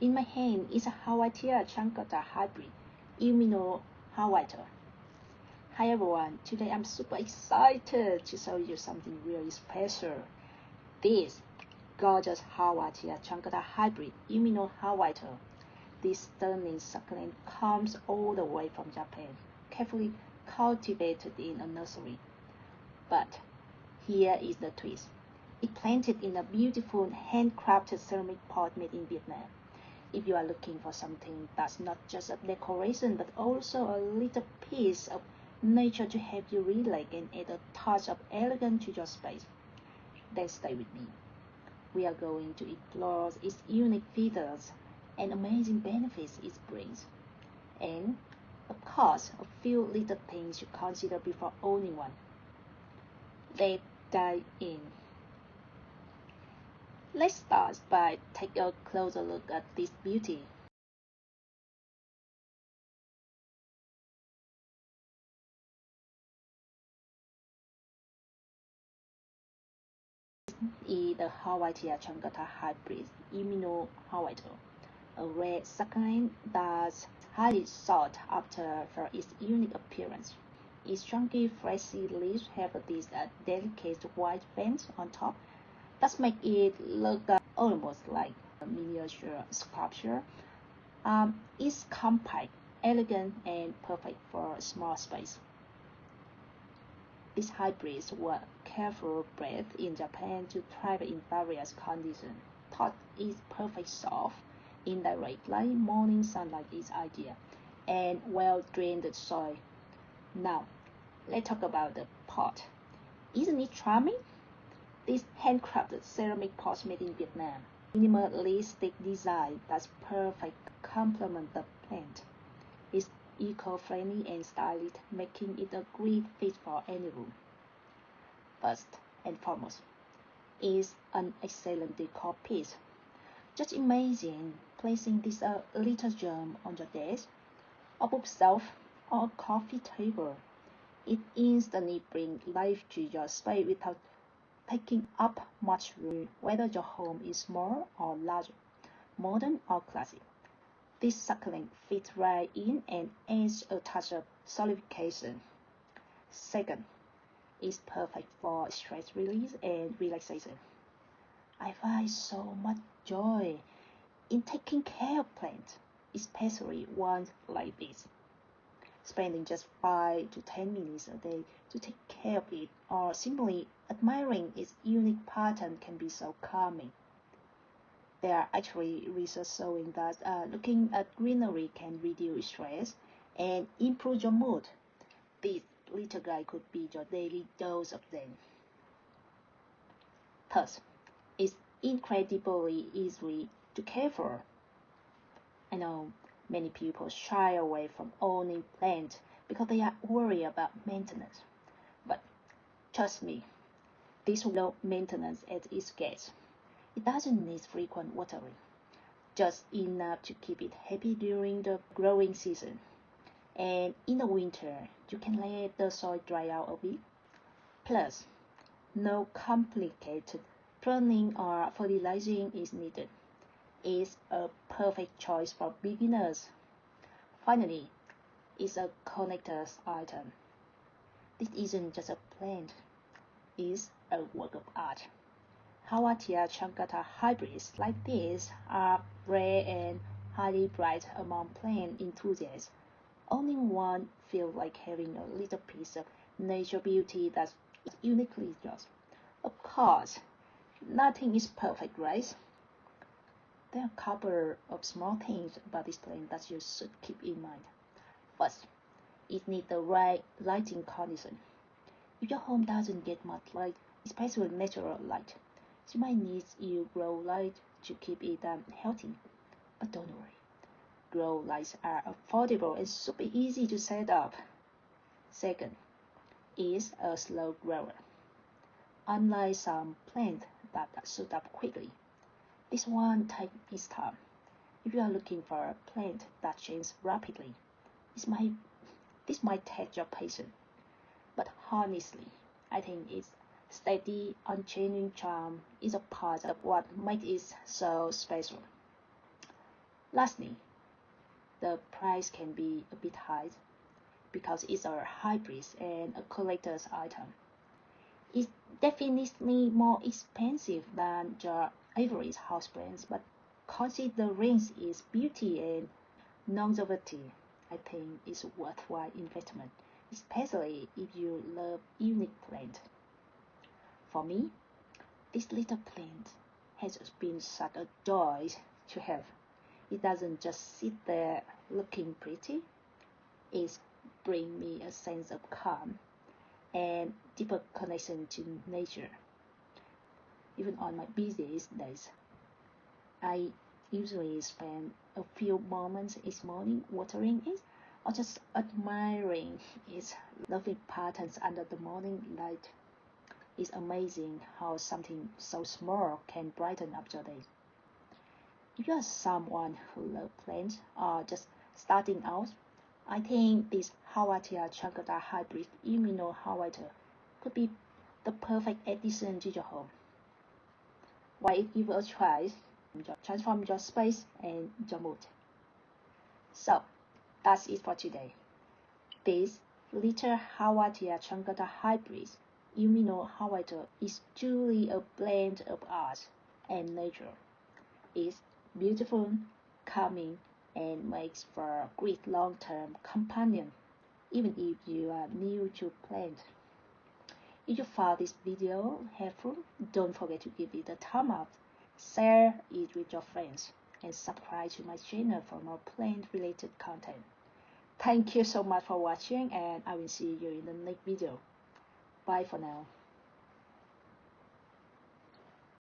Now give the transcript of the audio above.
In my hand is a Haworthia Truncata hybrid, Umino Hoaito. Hi everyone, today I'm super excited to show you something really special. This gorgeous Haworthia Truncata hybrid, Umino Hoaito. This stunning succulent comes all the way from Japan, carefully cultivated in a nursery. But here is the twist. It's planted in a beautiful handcrafted ceramic pot made in Vietnam. If you are looking for something that's not just a decoration but also a little piece of nature to help you relax and add a touch of elegance to your space, then stay with me. We are going to explore its unique features and amazing benefits it brings. And, of course, a few little things to consider before owning one. Let's dive in. Let's start by taking a closer look at this beauty. Is the Haworthia Truncata hybrid Umino Hoaito, a red succulent that's highly sought after for its unique appearance. Its chunky, fleshy leaves have this delicate white band on top that make it look almost like a miniature sculpture. It's compact, elegant, and perfect for a small space. These hybrids were carefully bred in Japan to thrive in various conditions. Thought is perfect soft, indirect light, morning sunlight is ideal, and well-drained soil. Now, let's talk about the pot. Isn't it charming? This handcrafted ceramic pot made in Vietnam. Minimalistic design that's perfect complement the plant. It's eco-friendly and stylish, making it a great fit for any room. First and foremost, it's an excellent decor piece. Just imagine placing this little gem on your desk, a bookshelf, or a coffee table. It instantly brings life to your space without taking up much room, whether your home is small or larger, modern or classic. This succulent fits right in and adds a touch of solidification. Second, it's perfect for stress release and relaxation. I find so much joy in taking care of plants, especially ones like this. Spending just 5 to 10 minutes a day to take care of it or simply admiring its unique pattern can be so calming. There are actually research showing that looking at greenery can reduce stress and improve your mood. This little guy could be your daily dose of them. Third, it's incredibly easy to care for. I know many people shy away from owning plants because they are worried about maintenance. But trust me, this is low maintenance as it gets. It doesn't need frequent watering, just enough to keep it happy during the growing season. And in the winter, you can let the soil dry out a bit. Plus, no complicated pruning or fertilizing is needed. It's a perfect choice for beginners. Finally, it's a collector's item. This isn't just a plant, it's a work of art. Haworthia Truncata hybrids like this are rare and highly prized among plant enthusiasts. Owning one feels like having a little piece of nature beauty that's uniquely yours. Of course, nothing is perfect, right? There are a couple of small things about this plant that you should keep in mind. First, it needs the right lighting condition. If your home doesn't get much light, especially natural light, you might need your grow light to keep it healthy. But don't worry, grow lights are affordable and super easy to set up. Second, is a slow grower. Unlike some plants that shoot up quickly, this one takes its time. If you are looking for a plant that changes rapidly, this might take your patience. But honestly, I think its steady, unchanging charm is a part of what makes it so special. Lastly, the price can be a bit high because it's a hybrid and a collector's item. It's definitely more expensive than the average houseplants, but considering its beauty and longevity, I think it's a worthwhile investment, especially if you love unique plants. For me, this little plant has been such a joy to have. It doesn't just sit there looking pretty, it brings me a sense of calm and deeper connection to nature. Even on my busiest days, I usually spend a few moments each morning watering it or just admiring its lovely patterns under the morning light. It's amazing how something so small can brighten up your day. If you are someone who loves plants or just starting out, I think this Haworthia Truncata hybrid Umino Hoaito could be the perfect addition to your home. Why it give a try, transform your space and your mood. So, that's it for today. This little Haworthia Truncata hybrid Umino Hoaito is truly a blend of art and nature. It's beautiful, calming, and makes for a great long-term companion, even if you are new to plant. If you found this video helpful, don't forget to give it a thumb up, share it with your friends, and subscribe to my channel for more plant-related content. Thank you so much for watching, and I will see you in the next video. Bye for now.